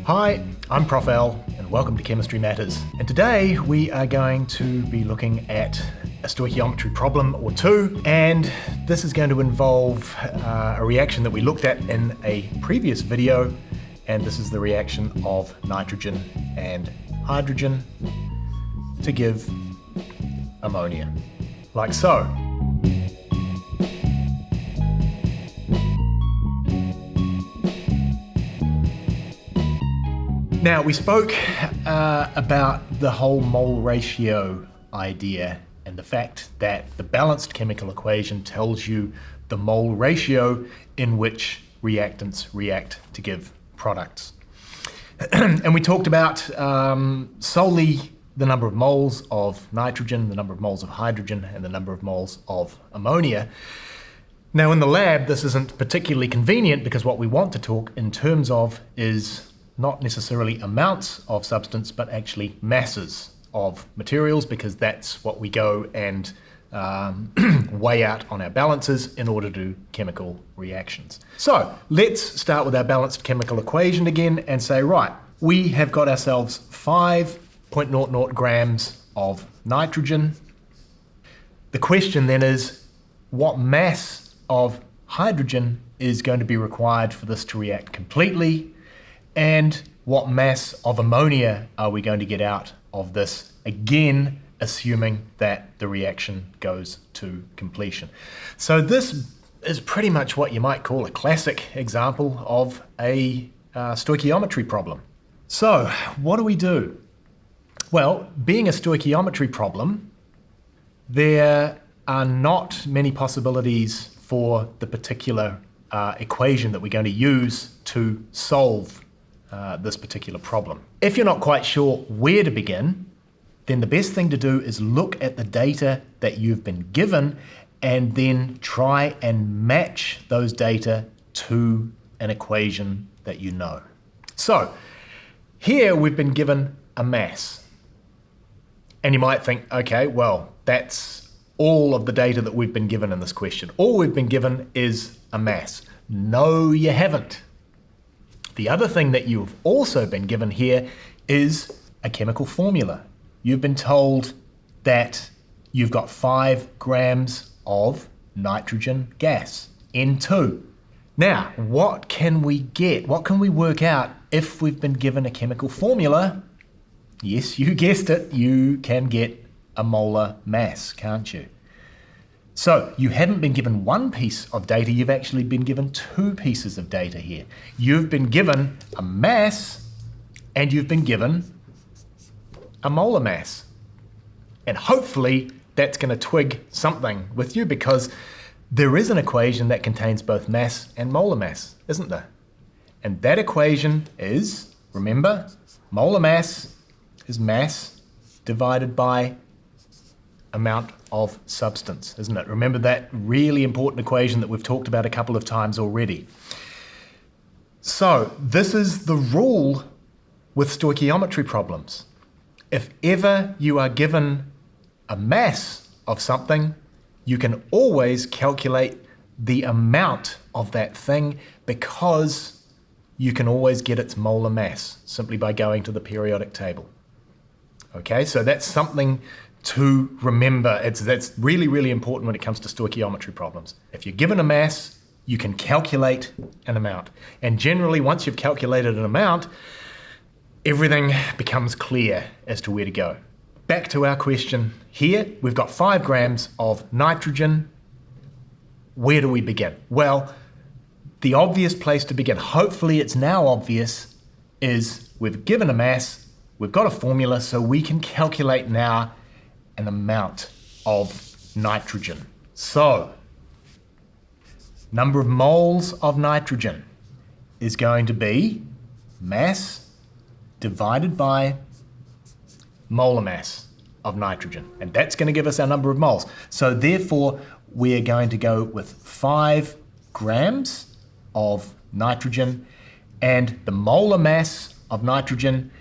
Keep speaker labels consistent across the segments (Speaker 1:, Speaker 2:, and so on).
Speaker 1: Hi, I'm Prof L, and welcome to Chemistry Matters. And today we are going to be looking at a stoichiometry problem or two, and this is going to involve a reaction that we looked at in a previous video, and this is the reaction of nitrogen and hydrogen to give ammonia, like so. Now, we spoke about the whole mole ratio idea and the fact that the balanced chemical equation tells you the mole ratio in which reactants react to give products. And we talked about solely the number of moles of nitrogen, the number of moles of hydrogen, and the number of moles of ammonia. Now, in the lab, this isn't particularly convenient because what we want to talk in terms of is not necessarily amounts of substance, but actually masses of materials, because that's what we go and weigh out on our balances in order to do chemical reactions. So let's start with our balanced chemical equation again and say, right, we have got ourselves 5.00 grams of nitrogen. The question then is, what mass of hydrogen is going to be required for this to react completely? And what mass of ammonia are we going to get out of this, again, assuming that the reaction goes to completion. So this is pretty much what you might call a classic example of a stoichiometry problem. So what do? Well, being a stoichiometry problem, there are not many possibilities for the particular equation that we're going to use to solve this particular problem. If you're not quite sure where to begin, then the best thing to do is look at the data that you've been given and then try and match those data to an equation that you know. So here we've been given a mass. And you might think, okay, well, that's all of the data that we've been given in this question. All we've been given is a mass. No, you haven't. The other thing that you've also been given here is a chemical formula. You've been told that you've got 5 grams of nitrogen gas, N2. Now, what can we get? What can we work out if we've been given a chemical formula? Yes, you guessed it, you can get a molar mass, can't you? So you haven't been given one piece of data, you've actually been given 2 pieces of data here. You've been given a mass and you've been given a molar mass. And hopefully that's going to twig something with you, because there is an equation that contains both mass and molar mass, isn't there? And that equation is, remember, molar mass is mass divided by amount of substance, isn't it? Remember that really important equation that we've talked about a couple of times already. So this is the rule with stoichiometry problems. If ever you are given a mass of something, you can always calculate the amount of that thing, because you can always get its molar mass simply by going to the periodic table. Okay, so that's something to remember. That's really, really important when it comes to stoichiometry problems. If you're given a mass, you can calculate an amount. And generally, once you've calculated an amount, everything becomes clear as to where to go. Back to our question here, we've got 5 grams of nitrogen. Where do we begin? Well, the obvious place to begin, hopefully it's now obvious, is we've given a mass, we've got a formula, so we can calculate now an amount of nitrogen. So, number of moles of nitrogen is going to be mass divided by molar mass of nitrogen. And that's going to give us our number of moles. So therefore, we're going to go with 5 grams of nitrogen, and the molar mass of nitrogen,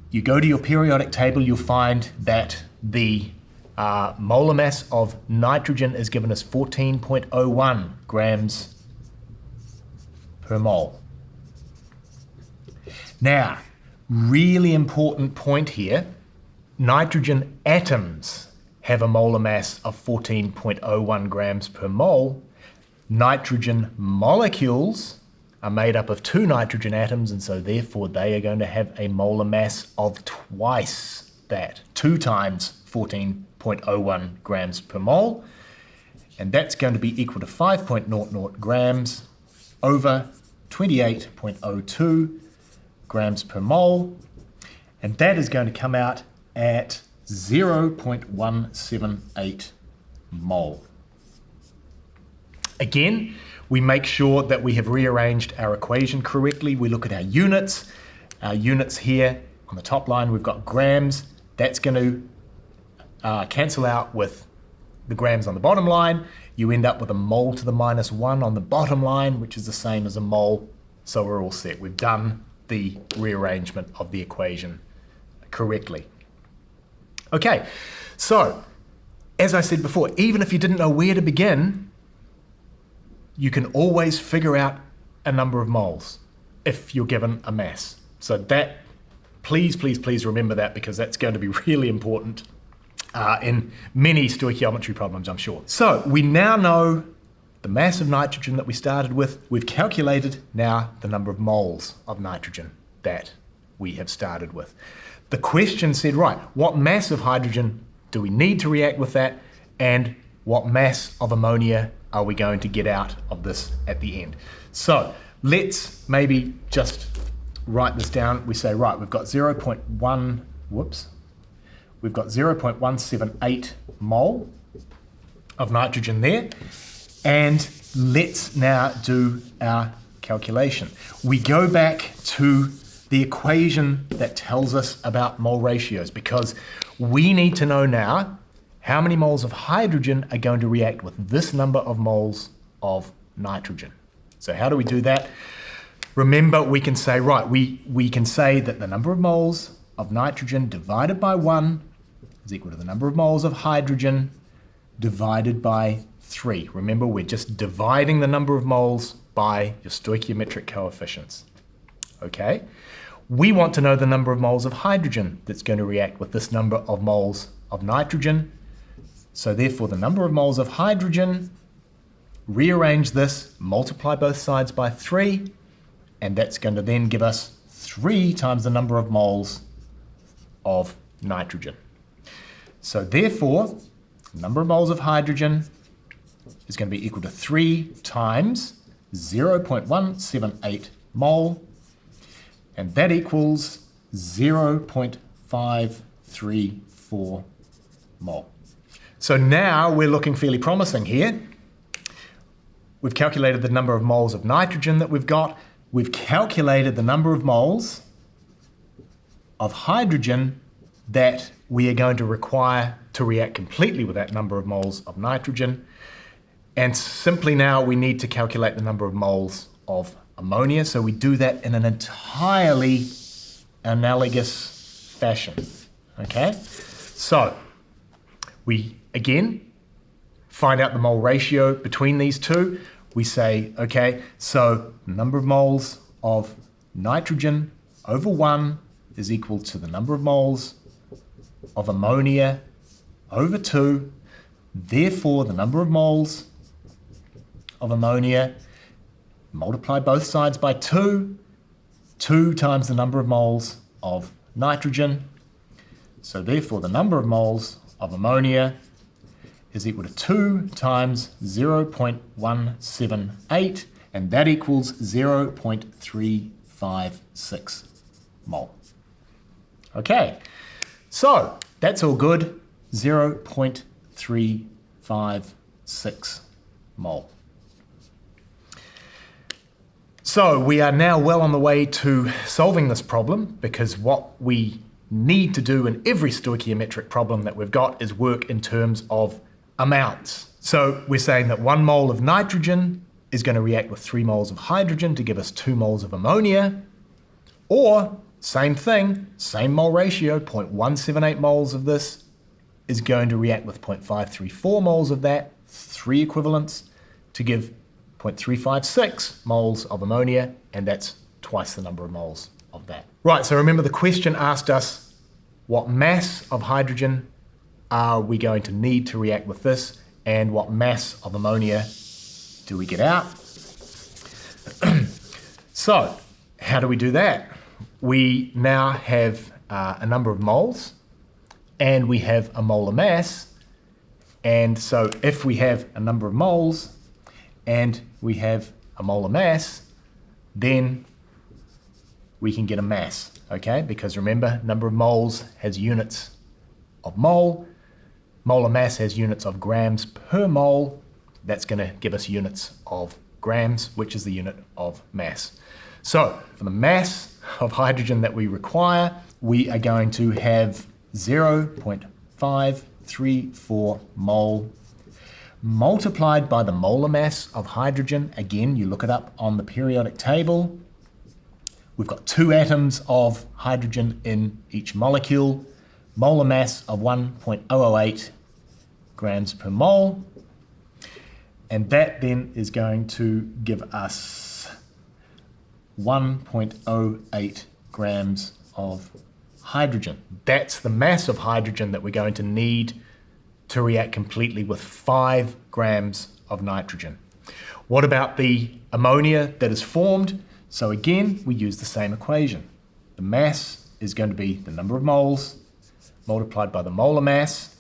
Speaker 1: you go to your periodic table, you'll find that the molar mass of nitrogen is given as 14.01 grams per mole. Now, really important point here, nitrogen atoms have a molar mass of 14.01 grams per mole. Nitrogen molecules are made up of 2 nitrogen atoms, and so therefore they are going to have a molar mass of twice that, 2 times 14.01 grams per mole, and that's going to be equal to 5.00 grams over 28.02 grams per mole, and that is going to come out at 0.178 mole. Again, we make sure that we have rearranged our equation correctly. We look at our units. Our units here on the top line, we've got grams. That's going to cancel out with the grams on the bottom line. You end up with a mole to the minus 1 on the bottom line, which is the same as a mole. So we're all set. We've done the rearrangement of the equation correctly. Okay, so as I said before, even if you didn't know where to begin, you can always figure out a number of moles if you're given a mass. So that, please remember that, because that's going to be really important in many stoichiometry problems, I'm sure. So we now know the mass of nitrogen that we started with. We've calculated now the number of moles of nitrogen that we have started with. The question said, right, what mass of hydrogen do we need to react with that, and what mass of ammonia are we going to get out of this at the end? So let's maybe just write this down. We say, right, we've got 0.178 mole of nitrogen there, and let's now do our calculation. We go back to the equation that tells us about mole ratios, because we need to know now how many moles of hydrogen are going to react with this number of moles of nitrogen. So how do we do that? Remember, we can say, right, we can say that the number of moles of nitrogen divided by 1 is equal to the number of moles of hydrogen divided by 3. Remember, we're just dividing the number of moles by your stoichiometric coefficients. Okay? We want to know the number of moles of hydrogen that's going to react with this number of moles of nitrogen. So therefore, the number of moles of hydrogen, rearrange this, multiply both sides by 3, and that's going to then give us 3 times the number of moles of nitrogen. So therefore, the number of moles of hydrogen is going to be equal to 3 times 0.178 mole, and that equals 0.534 mole. So now we're looking fairly promising here. We've calculated the number of moles of nitrogen that we've got. We've calculated the number of moles of hydrogen that we are going to require to react completely with that number of moles of nitrogen. And simply now we need to calculate the number of moles of ammonia. So we do that in an entirely analogous fashion. Okay? So we, again, find out the mole ratio between these two. We say, okay, so the number of moles of nitrogen over 1 is equal to the number of moles of ammonia over 2. Therefore, the number of moles of ammonia, multiply both sides by 2. 2 times the number of moles of nitrogen. So therefore, the number of moles of ammonia is equal to 2 times 0.178, and that equals 0.356 mole. Okay, so that's all good, 0.356 mole. So we are now well on the way to solving this problem, because what we need to do in every stoichiometric problem that we've got is work in terms of amounts. So we're saying that 1 mole of nitrogen is going to react with 3 moles of hydrogen to give us 2 moles of ammonia, or same thing, same mole ratio, 0.178 moles of this is going to react with 0.534 moles of that, 3 equivalents, to give 0.356 moles of ammonia, and that's twice the number of moles of that. Right, so remember the question asked us what mass of hydrogen are we going to need to react with this, and what mass of ammonia do we get out? So, how do we do that? We now have a number of moles, and we have a molar mass, and so if we have a number of moles, and we have a molar mass, then we can get a mass, okay? Because remember, number of moles has units of mole, molar mass has units of grams per mole. That's going to give us units of grams, which is the unit of mass. So for the mass of hydrogen that we require, we are going to have 0.534 mole multiplied by the molar mass of hydrogen. Again, you look it up on the periodic table. We've got 2 atoms of hydrogen in each molecule, molar mass of 1.008 grams per mole, and that then is going to give us 1.08 grams of hydrogen. That's the mass of hydrogen that we're going to need to react completely with 5 grams of nitrogen. What about the ammonia that is formed? So again, we use the same equation. The mass is going to be the number of moles multiplied by the molar mass,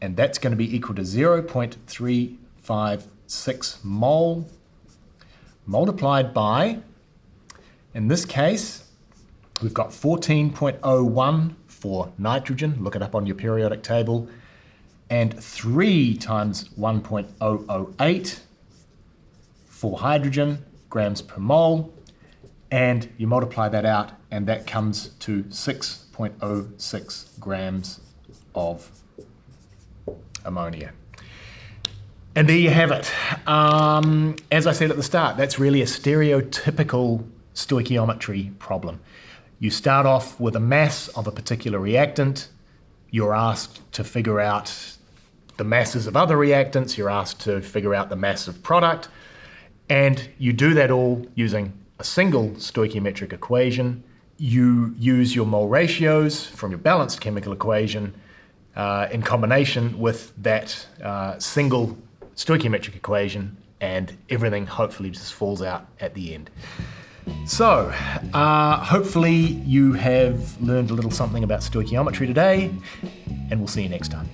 Speaker 1: and that's going to be equal to 0.356 mole multiplied by, in this case, we've got 14.01 for nitrogen, look it up on your periodic table, and 3 times 1.008 for hydrogen, grams per mole, and you multiply that out, and that comes to 6.06 grams of ammonia. And there you have it. As I said at the start, that's really a stereotypical stoichiometry problem. You start off with a mass of a particular reactant. You're asked to figure out the masses of other reactants. You're asked to figure out the mass of product. And you do that all using a single stoichiometric equation. You use your mole ratios from your balanced chemical equation in combination with that single stoichiometric equation, and everything hopefully just falls out at the end. So, hopefully you have learned a little something about stoichiometry today, and we'll see you next time.